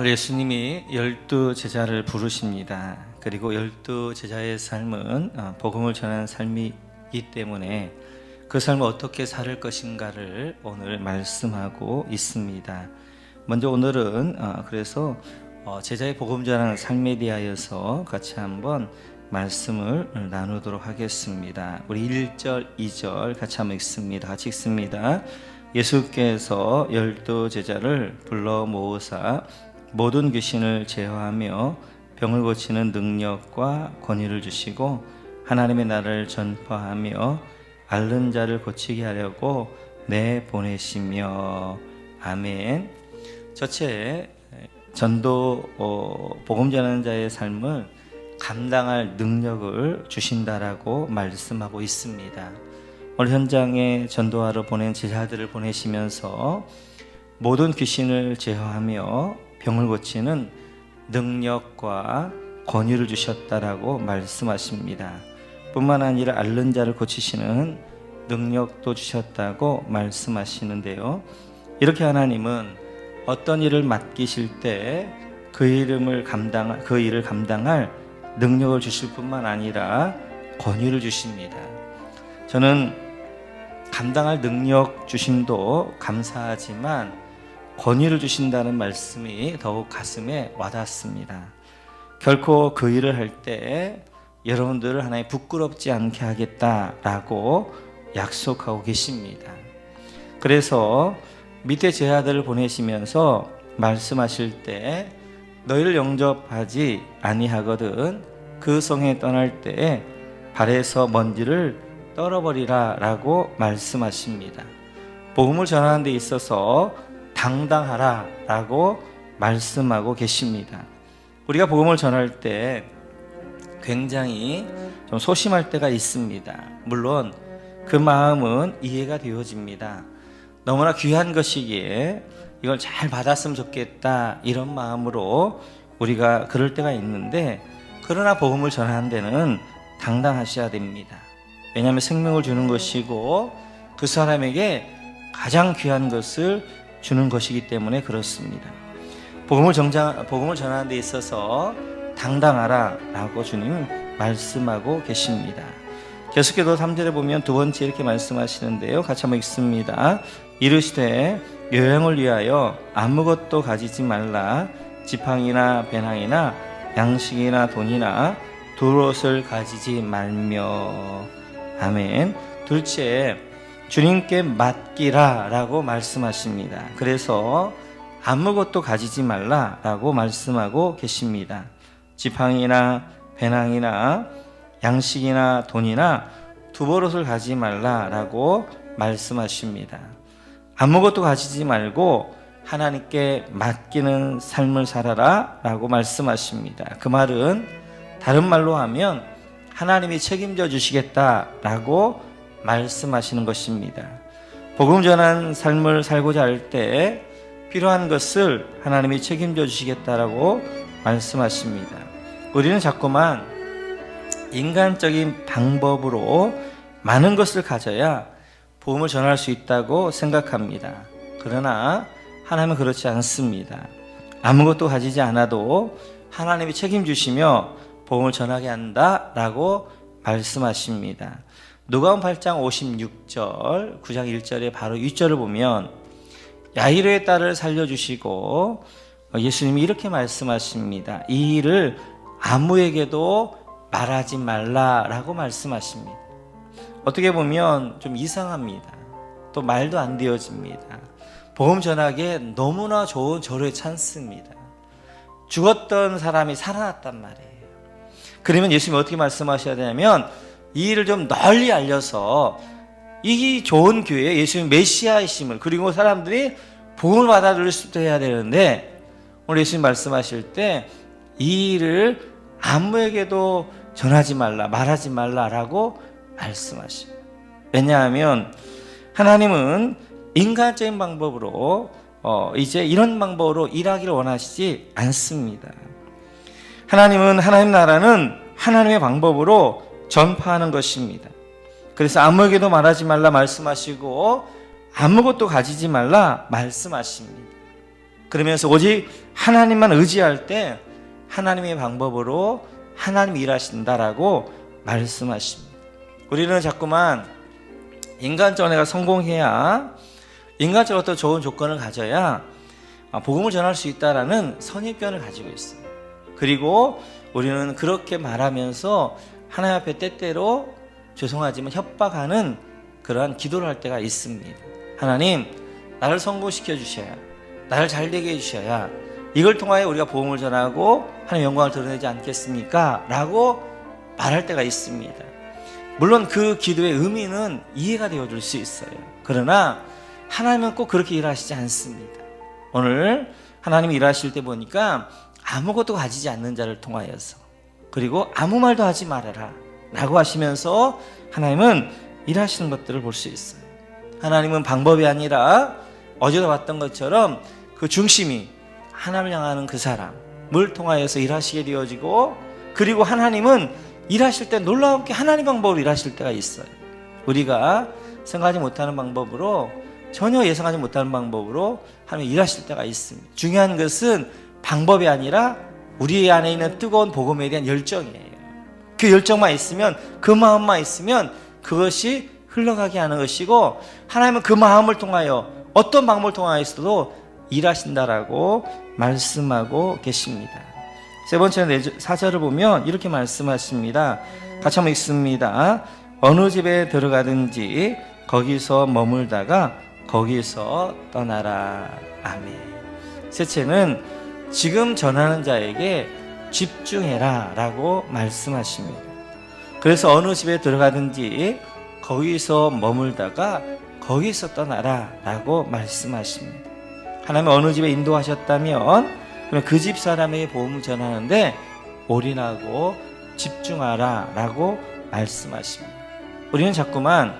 오늘 예수님이 12제자를 부르십니다. 그리고 12제자의 삶은 복음을 전하는 삶이기 때문에 그 삶을 어떻게 살 것인가를 오늘 말씀하고 있습니다. 먼저 오늘은 그래서 제자의 복음 전하는 삶에 대하여서 같이 한번 말씀을 나누도록 하겠습니다. 우리 1절, 2절 같이 한번 읽습니다. 같이 읽습니다. 예수께서 12제자를 불러 모으사 모든 귀신을 제어하며 병을 고치는 능력과 권위를 주시고 하나님의 나라를 전파하며 앓는 자를 고치게 하려고 내보내시며. 아멘. 저체 전도 복음 전하는 자의 삶을 감당할 능력을 주신다라고 말씀하고 있습니다. 오늘 현장에 전도하러 보낸 제자들을 보내시면서 모든 귀신을 제어하며 병을 고치는 능력과 권위를 주셨다라고 말씀하십니다. 뿐만 아니라 앓는 자를 고치시는 능력도 주셨다고 말씀하시는데요. 이렇게 하나님은 어떤 일을 맡기실 때 그 일을 감당할 능력을 주실 뿐만 아니라 권위를 주십니다. 저는 감당할 능력 주심도 감사하지만 권위를 주신다는 말씀이 더욱 가슴에 와닿습니다. 결코 그 일을 할 때 여러분들을 하나님 부끄럽지 않게 하겠다라고 약속하고 계십니다. 그래서 밑에 제자들을 보내시면서 말씀하실 때 너희를 영접하지 아니하거든 그 성에 떠날 때에 발에서 먼지를 떨어버리라 라고 말씀하십니다. 복음을 전하는 데 있어서 당당하라 라고 말씀하고 계십니다. 우리가 복음을 전할 때 굉장히 좀 소심할 때가 있습니다. 물론 그 마음은 이해가 되어집니다. 너무나 귀한 것이기에 이걸 잘 받았으면 좋겠다 이런 마음으로 우리가 그럴 때가 있는데, 그러나 복음을 전하는 데는 당당하셔야 됩니다. 왜냐하면 생명을 주는 것이고 그 사람에게 가장 귀한 것을 주는 것이기 때문에 그렇습니다. 복음을 전하는 데 있어서 당당하라 라고 주님은 말씀하고 계십니다. 계속해서 3절에 보면 두 번째 이렇게 말씀하시는데요. 같이 한번 읽습니다. 이르시되 여행을 위하여 아무것도 가지지 말라. 지팡이나 배낭이나 양식이나 돈이나 두롯을 가지지 말며. 아멘. 둘째, 주님께 맡기라 라고 말씀하십니다. 그래서 아무것도 가지지 말라 라고 말씀하고 계십니다. 지팡이나 배낭이나 양식이나 돈이나 두버릇을 가지지 말라 라고 말씀하십니다. 아무것도 가지지 말고 하나님께 맡기는 삶을 살아라 라고 말씀하십니다. 그 말은 다른 말로 하면 하나님이 책임져 주시겠다라고 말씀하시는 것입니다. 복음 전한 삶을 살고자 할 때 필요한 것을 하나님이 책임져 주시겠다라고 말씀하십니다. 우리는 자꾸만 인간적인 방법으로 많은 것을 가져야 복음을 전할 수 있다고 생각합니다. 그러나 하나님은 그렇지 않습니다. 아무것도 가지지 않아도 하나님이 책임주시며 복음을 전하게 한다라고 말씀하십니다. 누가복음 8장 56절, 9장 1절에 바로 윗절을 보면 야이로의 딸을 살려주시고 예수님이 이렇게 말씀하십니다. 이 일을 아무에게도 말하지 말라라고 말씀하십니다. 어떻게 보면 좀 이상합니다. 또 말도 안 되어집니다. 복음 전하기에 너무나 좋은 절호의 찬스입니다. 죽었던 사람이 살아났단 말이에요. 그러면 예수님이 어떻게 말씀하셔야 되냐면 이 일을 좀 널리 알려서 이 좋은 교회에 예수님 메시아이심을, 그리고 사람들이 복음을 받아들일 수 있도록 해야 되는데, 오늘 예수님 말씀하실 때 이 일을 아무에게도 전하지 말라, 말하지 말라라고 말씀하십니다. 왜냐하면 하나님은 인간적인 방법으로 이제 이런 방법으로 일하기를 원하시지 않습니다. 하나님은, 하나님 나라는 하나님의 방법으로 전파하는 것입니다. 그래서 아무에게도 말하지 말라 말씀하시고 아무것도 가지지 말라 말씀하십니다. 그러면서 오직 하나님만 의지할 때 하나님의 방법으로 하나님이 일하신다라고 말씀하십니다. 우리는 자꾸만 인간적으로 내가 성공해야, 인간적으로 어떤 좋은 조건을 가져야 복음을 전할 수 있다라는 선입견을 가지고 있어요. 그리고 우리는 그렇게 말하면서 하나님 앞에 때때로 죄송하지만 협박하는 그러한 기도를 할 때가 있습니다. 하나님, 나를 성공시켜 주셔야, 나를 잘되게 해주셔야 이걸 통하여 우리가 복음을 전하고 하나님의 영광을 드러내지 않겠습니까? 라고 말할 때가 있습니다. 물론 그 기도의 의미는 이해가 되어줄 수 있어요. 그러나 하나님은 꼭 그렇게 일하시지 않습니다. 오늘 하나님이 일하실 때 보니까 아무것도 가지지 않는 자를 통하여서, 그리고 아무 말도 하지 말아라 라고 하시면서 하나님은 일하시는 것들을 볼 수 있어요. 하나님은 방법이 아니라 어제도 봤던 것처럼 그 중심이 하나님을 향하는 그 사람을 통하여서 일하시게 되어지고, 그리고 하나님은 일하실 때 놀라운게 하나님 방법으로 일하실 때가 있어요. 우리가 생각하지 못하는 방법으로, 전혀 예상하지 못하는 방법으로 하나님 일하실 때가 있습니다. 중요한 것은 방법이 아니라 우리 안에 있는 뜨거운 복음에 대한 열정이에요. 그 열정만 있으면, 그 마음만 있으면 그것이 흘러가게 하는 것이고, 하나님은 그 마음을 통하여 어떤 방법을 통하여서도 일하신다라고 말씀하고 계십니다. 세 번째 4절을 보면 이렇게 말씀하십니다. 같이 한번 읽습니다. 어느 집에 들어가든지 거기서 머물다가 거기서 떠나라. 아멘. 셋째는 지금 전하는 자에게 집중해라 라고 말씀하십니다. 그래서 어느 집에 들어가든지 거기서 머물다가 거기서 떠나라 라고 말씀하십니다. 하나님이 어느 집에 인도하셨다면 그럼 그 집 사람에게 복음을 전하는데 올인하고 집중하라 라고 말씀하십니다. 우리는 자꾸만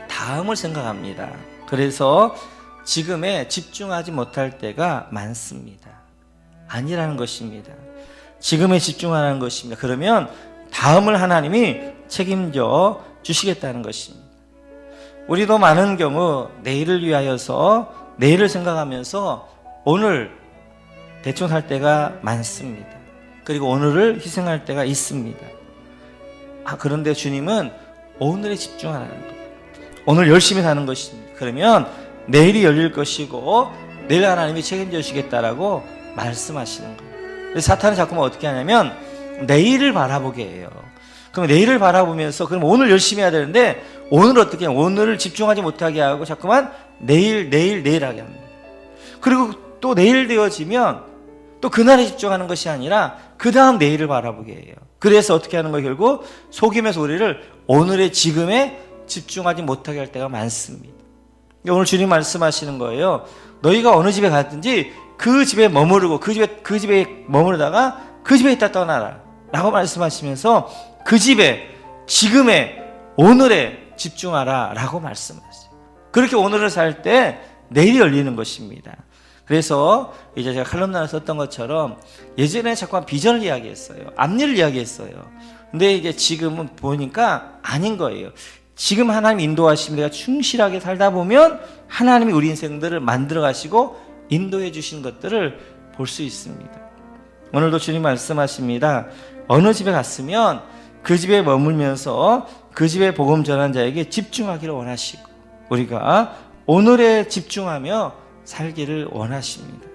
다음을 생각합니다. 그래서 지금에 집중하지 못할 때가 많습니다. 아니라는 것입니다. 지금에 집중하라는 것입니다. 그러면 다음을 하나님이 책임져 주시겠다는 것입니다. 우리도 많은 경우 내일을 위하여서, 내일을 생각하면서 오늘 대충 살 때가 많습니다. 그리고 오늘을 희생할 때가 있습니다. 그런데 주님은 오늘에 집중하라는 거예요. 오늘 열심히 사는 것입니다. 그러면 내일이 열릴 것이고 내일 하나님이 책임져 주시겠다라고 말씀하시는 거예요. 그래서 사탄은 자꾸만 어떻게 하냐면 내일을 바라보게 해요. 그럼 내일을 바라보면서 그럼 오늘 열심히 해야 되는데 오늘 어떻게 해요? 오늘을 집중하지 못하게 하고 자꾸만 내일 하게 합니다. 그리고 또 내일 되어지면 또 그날에 집중하는 것이 아니라 그 다음 내일을 바라보게 해요. 그래서 어떻게 하는 거예요? 결국 속임에서 우리를 오늘의 지금에 집중하지 못하게 할 때가 많습니다. 오늘 주님 말씀하시는 거예요. 너희가 어느 집에 갔든지 그 집에 머무르고 그 집에 머무르다가 그 집에 있다 떠나라 라고 말씀하시면서 그 집에 지금에 오늘에 집중하라 라고 말씀하세요. 그렇게 오늘을 살 때 내일이 열리는 것입니다. 그래서 이제 제가 칼럼나를 썼던 것처럼 예전에 자꾸 비전을 이야기했어요. 앞일을 이야기했어요. 근데 이제 지금은 보니까 아닌 거예요. 지금 하나님 인도하시면 내가 충실하게 살다 보면 하나님이 우리 인생들을 만들어 가시고 인도해 주신 것들을 볼 수 있습니다. 오늘도 주님 말씀하십니다. 어느 집에 갔으면 그 집에 머물면서 그 집에 복음 전한 자에게 집중하기를 원하시고 우리가 오늘에 집중하며 살기를 원하십니다.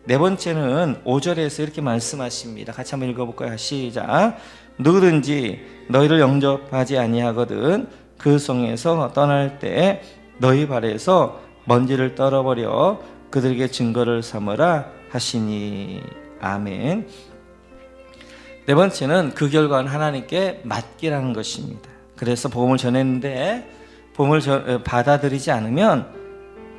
네 번째는 5절에서 이렇게 말씀하십니다. 같이 한번 읽어볼까요? 시작. 누구든지 너희를 영접하지 아니하거든 그 성에서 떠날 때 너희 발에서 먼지를 떨어버려 그들에게 증거를 삼으라 하시니. 아멘. 네 번째는 그 결과는 하나님께 맡기라는 것입니다. 그래서 복음을 전했는데 복음을 받아들이지 않으면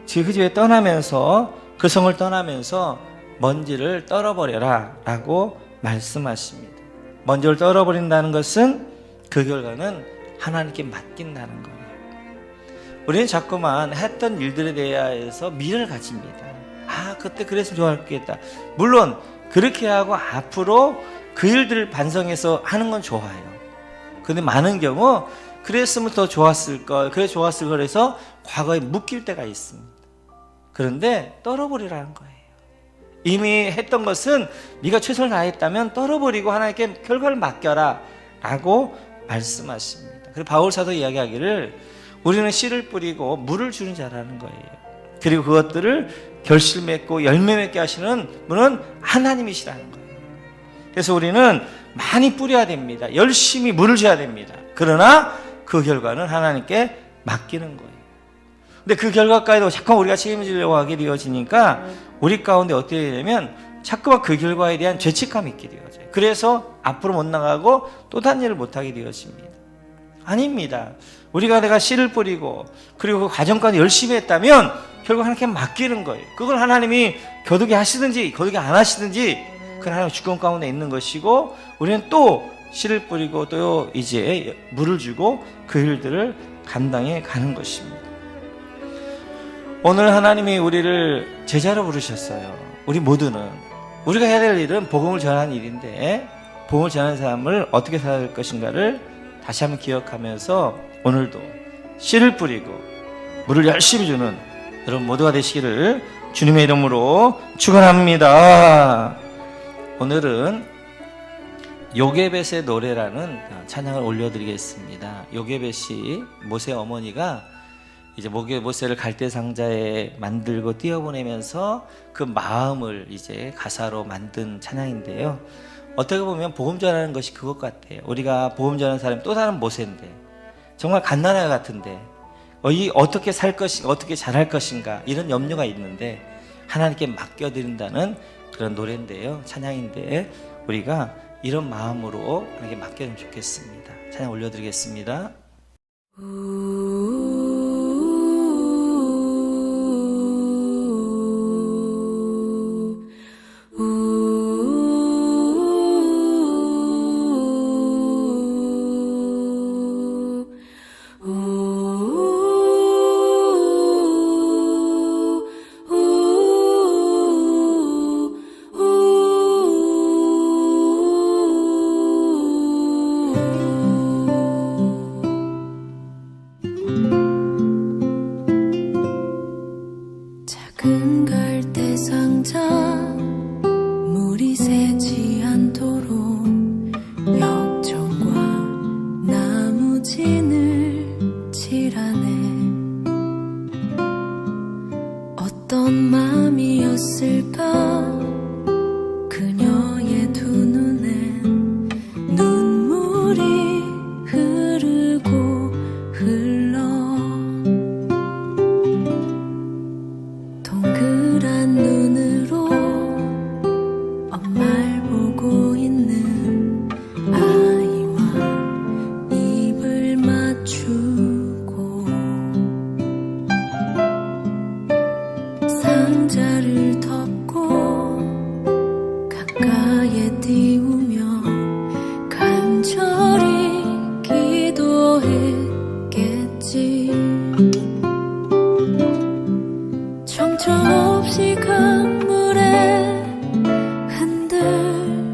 그 집에 떠나면서 그 성을 떠나면서 먼지를 떨어버려라 라고 말씀하십니다. 먼지를 떨어버린다는 것은 그 결과는 하나님께 맡긴다는 거예요. 우리는 자꾸만 했던 일들에 대해서 미련을 가집니다. 그때 그랬으면 좋았겠다. 물론 그렇게 하고 앞으로 그 일들을 반성해서 하는 건 좋아요. 근데 많은 경우 그랬으면 더 좋았을 걸, 그래 좋았을 걸 해서 과거에 묶일 때가 있습니다. 그런데 떨어버리라는 거예요. 이미 했던 것은 네가 최선을 다했다면 떨어버리고 하나님께 결과를 맡겨라 라고 말씀하십니다. 그리고 바울 사도 이야기하기를 우리는 씨를 뿌리고 물을 주는 자라는 거예요. 그리고 그것들을 결실 맺고 열매 맺게 하시는 분은 하나님이시라는 거예요. 그래서 우리는 많이 뿌려야 됩니다. 열심히 물을 줘야 됩니다. 그러나 그 결과는 하나님께 맡기는 거예요. 근데 그 결과까지도 자꾸 우리가 책임지려고 하게 되어지니까 우리 가운데 어떻게 되냐면 자꾸만 그 결과에 대한 죄책감이 있게 되어져요. 그래서 앞으로 못 나가고 또 다른 일을 못하게 되어집니다. 아닙니다. 우리가 내가 씨를 뿌리고 그리고 그 과정까지 열심히 했다면 결국 하나님께 맡기는 거예요. 그걸 하나님이 겨두게 하시든지 겨두게 안 하시든지 그건 하나님 주권 가운데 있는 것이고, 우리는 또 씨를 뿌리고 또 이제 물을 주고 그 일들을 감당해 가는 것입니다. 오늘 하나님이 우리를 제자로 부르셨어요. 우리 모두는 우리가 해야 될 일은 복음을 전하는 일인데 복음을 전하는 사람을 어떻게 살아야 될 것인가를 다시 한번 기억하면서 오늘도 씨를 뿌리고 물을 열심히 주는 여러분 모두가 되시기를 주님의 이름으로 축원합니다. 오늘은 요게벳의 노래라는 찬양을 올려드리겠습니다. 요게벳이 모세 어머니가 이제 모세를 갈대 상자에 만들고 띄어보내면서 그 마음을 이제 가사로 만든 찬양인데요. 어떻게 보면 복음 전하는 것이 그것 같아요. 우리가 복음 전하는 사람이 또 다른 모세인데 정말 갓난아이 같은데 어떻게 살 것인가, 어떻게 잘할 것인가 이런 염려가 있는데 하나님께 맡겨드린다는 그런 노래인데요. 찬양인데 우리가 이런 마음으로 하나님께 맡겨주면 좋겠습니다. 찬양 올려드리겠습니다. 작은 갈대 상자 물이 새지 않도록 역청과 나무진을 칠하네. 어떤 마음이었을까 그녀의 두 눈엔 눈물이 흐르고 흘러 동그란 눈으로 엄마를 보고 있는 아이와 입을 맞추고 상자를 덮고 가까이에 띄우며 간절히 기도했겠지. 정처 없이 강물에 흔들흔들